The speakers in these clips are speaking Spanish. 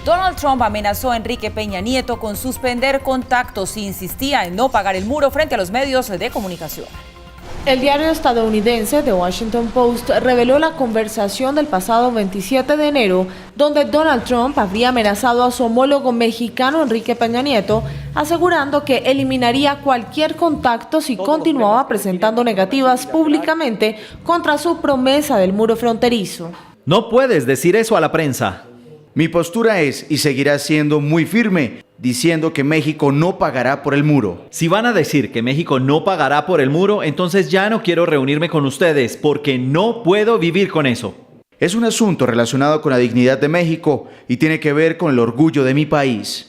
Donald Trump amenazó a Enrique Peña Nieto con suspender contactos si insistía en no pagar el muro frente a los medios de comunicación. El diario estadounidense The Washington Post reveló la conversación del pasado 27 de enero, donde Donald Trump habría amenazado a su homólogo mexicano Enrique Peña Nieto, asegurando que eliminaría cualquier contacto si continuaba presentando negativas públicamente contra su promesa del muro fronterizo. No puedes decir eso a la prensa. Mi postura es y seguirá siendo muy firme, diciendo que México no pagará por el muro. Si van a decir que México no pagará por el muro, entonces ya no quiero reunirme con ustedes, porque no puedo vivir con eso. Es un asunto relacionado con la dignidad de México y tiene que ver con el orgullo de mi país.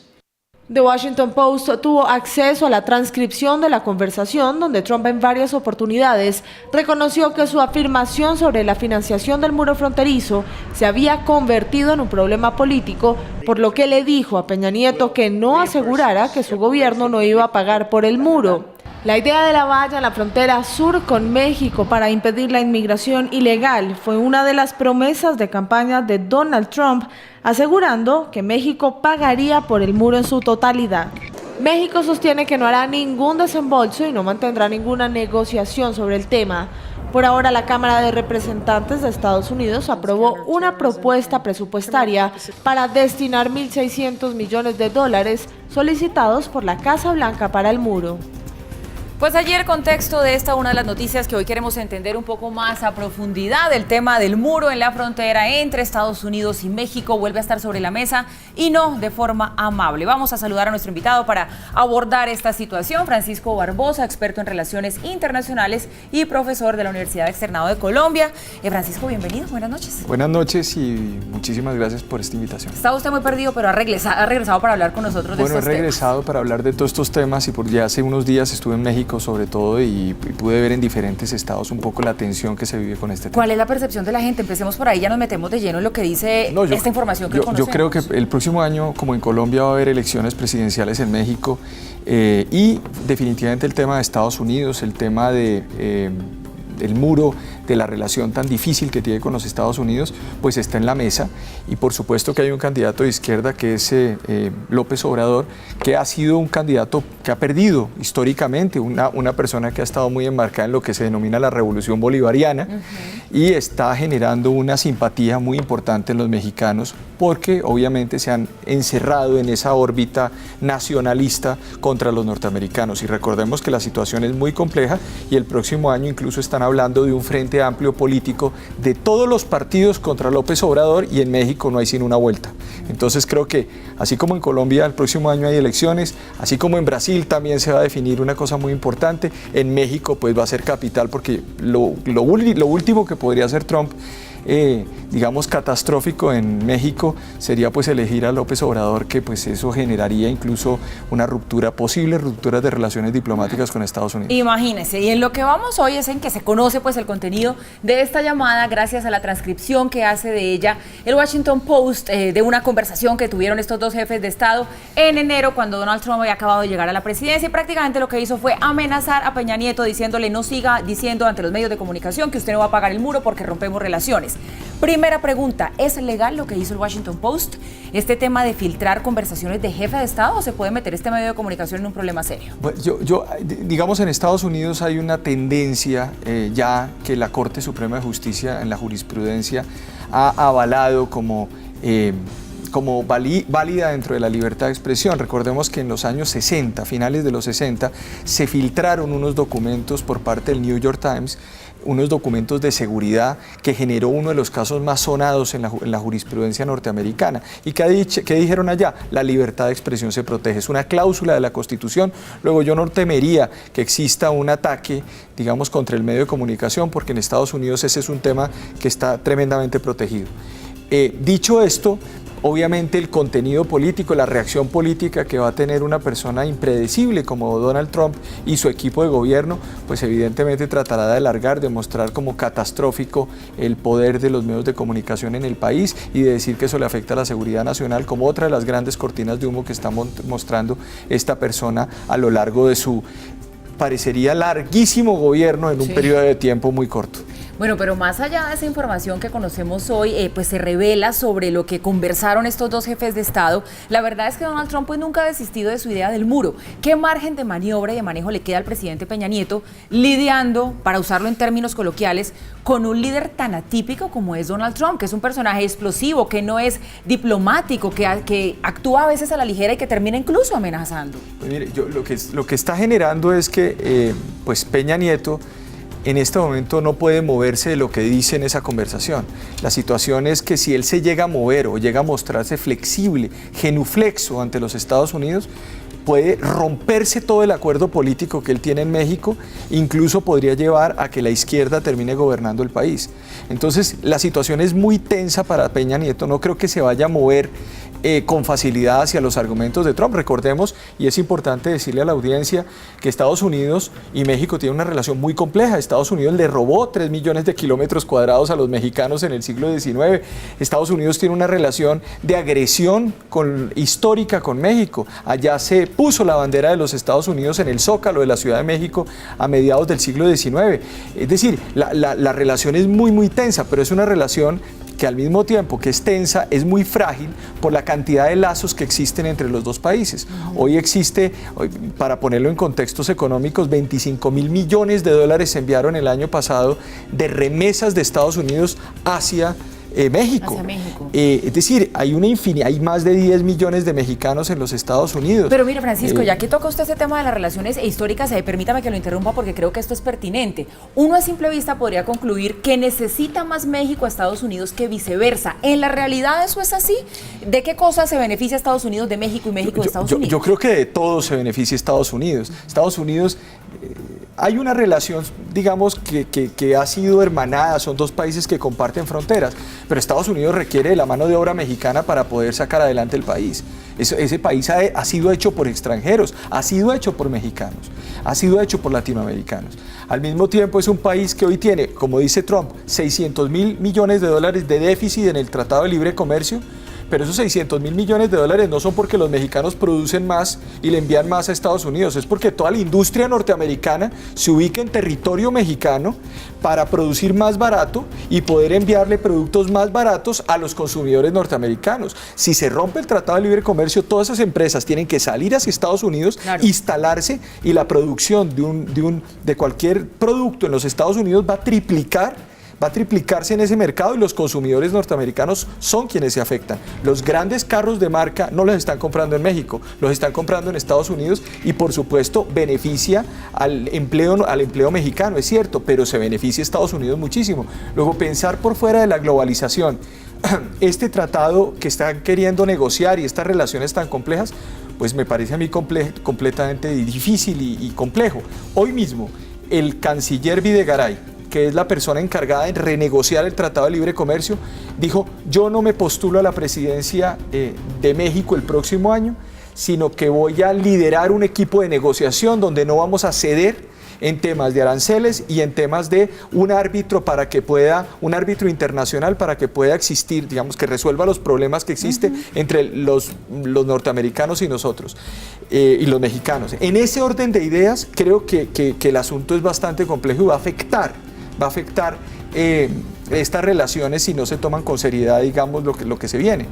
The Washington Post tuvo acceso a la transcripción de la conversación, donde Trump en varias oportunidades reconoció que su afirmación sobre la financiación del muro fronterizo se había convertido en un problema político, por lo que le dijo a Peña Nieto que no asegurara que su gobierno no iba a pagar por el muro. La idea de la valla en la frontera sur con México para impedir la inmigración ilegal fue una de las promesas de campaña de Donald Trump, asegurando que México pagaría por el muro en su totalidad. México sostiene que no hará ningún desembolso y no mantendrá ninguna negociación sobre el tema. Por ahora, la Cámara de Representantes de Estados Unidos aprobó una propuesta presupuestaria para destinar $1.600 millones solicitados por la Casa Blanca para el muro. Pues ayer, contexto de esta, una de las noticias que hoy queremos entender un poco más a profundidad, el tema del muro en la frontera entre Estados Unidos y México vuelve a estar sobre la mesa y no de forma amable. Vamos a saludar a nuestro invitado para abordar esta situación, Francisco Barbosa, experto en relaciones internacionales y profesor de la Universidad Externado de Colombia. Francisco, bienvenido, buenas noches. Buenas noches y muchísimas gracias por esta invitación. Estaba usted muy perdido, pero ha regresado para hablar con nosotros de estos temas. Bueno, he regresado para hablar de todos estos temas y ya hace unos días estuve en México sobre todo y pude ver en diferentes estados un poco la tensión que se vive con este tema. ¿Cuál es la percepción de la gente? Empecemos por ahí, ya nos metemos de lleno en lo que dice esta información que conocemos. Yo creo que el próximo año, como en Colombia, va a haber elecciones presidenciales en México y definitivamente el tema de Estados Unidos, el tema del muro, de la relación tan difícil que tiene con los Estados Unidos, pues está en la mesa y por supuesto que hay un candidato de izquierda que es López Obrador, que ha sido un candidato que ha perdido históricamente, una persona que ha estado muy enmarcada en lo que se denomina la revolución bolivariana y está generando una simpatía muy importante en los mexicanos porque obviamente se han encerrado en esa órbita nacionalista contra los norteamericanos y recordemos que la situación es muy compleja y el próximo año incluso están hablando de un frente amplio político de todos los partidos contra López Obrador y en México no hay sino una vuelta. Entonces creo que así como en Colombia el próximo año hay elecciones, así como en Brasil también se va a definir una cosa muy importante, en México pues va a ser capital porque lo último que podría hacer Trump digamos catastrófico en México sería pues elegir a López Obrador, que pues eso generaría incluso una posible ruptura de relaciones diplomáticas con Estados Unidos. Imagínense, y en lo que vamos hoy es en que se conoce pues el contenido de esta llamada gracias a la transcripción que hace de ella el Washington Post de una conversación que tuvieron estos dos jefes de Estado en enero cuando Donald Trump había acabado de llegar a la presidencia y prácticamente lo que hizo fue amenazar a Peña Nieto diciéndole no siga diciendo ante los medios de comunicación que usted no va a pagar el muro porque rompemos relaciones. Primera pregunta, ¿es legal lo que hizo el Washington Post? ¿Este tema de filtrar conversaciones de jefe de Estado o se puede meter este medio de comunicación en un problema serio? Bueno, digamos en Estados Unidos hay una tendencia ya que la Corte Suprema de Justicia en la jurisprudencia ha avalado como válida dentro de la libertad de expresión. Recordemos que en los años 60, finales de los 60, se filtraron unos documentos por parte del New York Times, unos documentos de seguridad que generó uno de los casos más sonados en la jurisprudencia norteamericana. ¿Y qué dijeron allá? La libertad de expresión se protege, es una cláusula de la Constitución. Luego yo no temería que exista un ataque, digamos, contra el medio de comunicación, porque en Estados Unidos ese es un tema que está tremendamente protegido. Dicho esto, obviamente el contenido político, la reacción política que va a tener una persona impredecible como Donald Trump y su equipo de gobierno, pues evidentemente tratará de alargar, de mostrar como catastrófico el poder de los medios de comunicación en el país y de decir que eso le afecta a la seguridad nacional como otra de las grandes cortinas de humo que está mostrando esta persona a lo largo de su, parecería larguísimo gobierno en un periodo de tiempo muy corto. Bueno, pero más allá de esa información que conocemos hoy, pues se revela sobre lo que conversaron estos dos jefes de Estado. La verdad es que Donald Trump pues nunca ha desistido de su idea del muro. ¿Qué margen de maniobra y de manejo le queda al presidente Peña Nieto lidiando, para usarlo en términos coloquiales, con un líder tan atípico como es Donald Trump, que es un personaje explosivo, que no es diplomático, que actúa a veces a la ligera y que termina incluso amenazando? Pues mire, lo que está generando es que pues Peña Nieto en este momento no puede moverse de lo que dice en esa conversación. La situación es que si él se llega a mover o llega a mostrarse flexible, genuflexo ante los Estados Unidos, puede romperse todo el acuerdo político que él tiene en México, incluso podría llevar a que la izquierda termine gobernando el país. Entonces, la situación es muy tensa para Peña Nieto, no creo que se vaya a mover con facilidad hacia los argumentos de Trump. Recordemos, y es importante decirle a la audiencia, que Estados Unidos y México tienen una relación muy compleja. Estados Unidos le robó 3 millones de kilómetros cuadrados a los mexicanos en el siglo XIX. Estados Unidos tiene una relación de agresión histórica con México. Allá se puso la bandera de los Estados Unidos en el Zócalo de la Ciudad de México a mediados del siglo XIX. Es decir, la relación es muy tensa, pero es una relación que al mismo tiempo que es tensa, es muy frágil por la cantidad de lazos que existen entre los dos países. Hoy existe, para ponerlo en contextos económicos, 25.000 millones de dólares se enviaron el año pasado de remesas de Estados Unidos hacia México. Hacia México. Es decir, hay más de 10 millones de mexicanos en los Estados Unidos. Pero mire, Francisco, ya que toca usted ese tema de las relaciones históricas, permítame que lo interrumpa porque creo que esto es pertinente. Uno a simple vista podría concluir que necesita más México a Estados Unidos que viceversa. ¿En la realidad eso es así? ¿De qué cosas se beneficia Estados Unidos de México y México de Estados Unidos? Yo creo que de todo se beneficia Estados Unidos. Estados Unidos... hay una relación, digamos, que ha sido hermanada, son dos países que comparten fronteras, pero Estados Unidos requiere de la mano de obra mexicana para poder sacar adelante el país. Ese país ha sido hecho por extranjeros, ha sido hecho por mexicanos, ha sido hecho por latinoamericanos. Al mismo tiempo es un país que hoy tiene, como dice Trump, 600.000 millones de dólares de déficit en el Tratado de Libre Comercio, pero esos 600.000 millones de dólares no son porque los mexicanos producen más y le envían más a Estados Unidos, es porque toda la industria norteamericana se ubica en territorio mexicano para producir más barato y poder enviarle productos más baratos a los consumidores norteamericanos. Si se rompe el Tratado de Libre Comercio, todas esas empresas tienen que salir hacia Estados Unidos, claro, instalarse, y la producción de cualquier producto en los Estados Unidos va a triplicarse en ese mercado, y los consumidores norteamericanos son quienes se afectan. Los grandes carros de marca no los están comprando en México, los están comprando en Estados Unidos, y por supuesto beneficia al empleo mexicano, es cierto, pero se beneficia a Estados Unidos muchísimo. Luego, pensar por fuera de la globalización, este tratado que están queriendo negociar y estas relaciones tan complejas, pues me parece a mí completamente difícil y complejo. Hoy mismo, el canciller Videgaray, que es la persona encargada de renegociar el Tratado de Libre Comercio, dijo: yo no me postulo a la presidencia de México el próximo año, sino que voy a liderar un equipo de negociación donde no vamos a ceder en temas de aranceles y en temas de un árbitro internacional para que pueda existir, digamos, que resuelva los problemas que existen entre los norteamericanos y nosotros, y los mexicanos. En ese orden de ideas, creo que el asunto es bastante complejo y va a afectar estas relaciones si no se toman con seriedad, digamos, lo que se viene.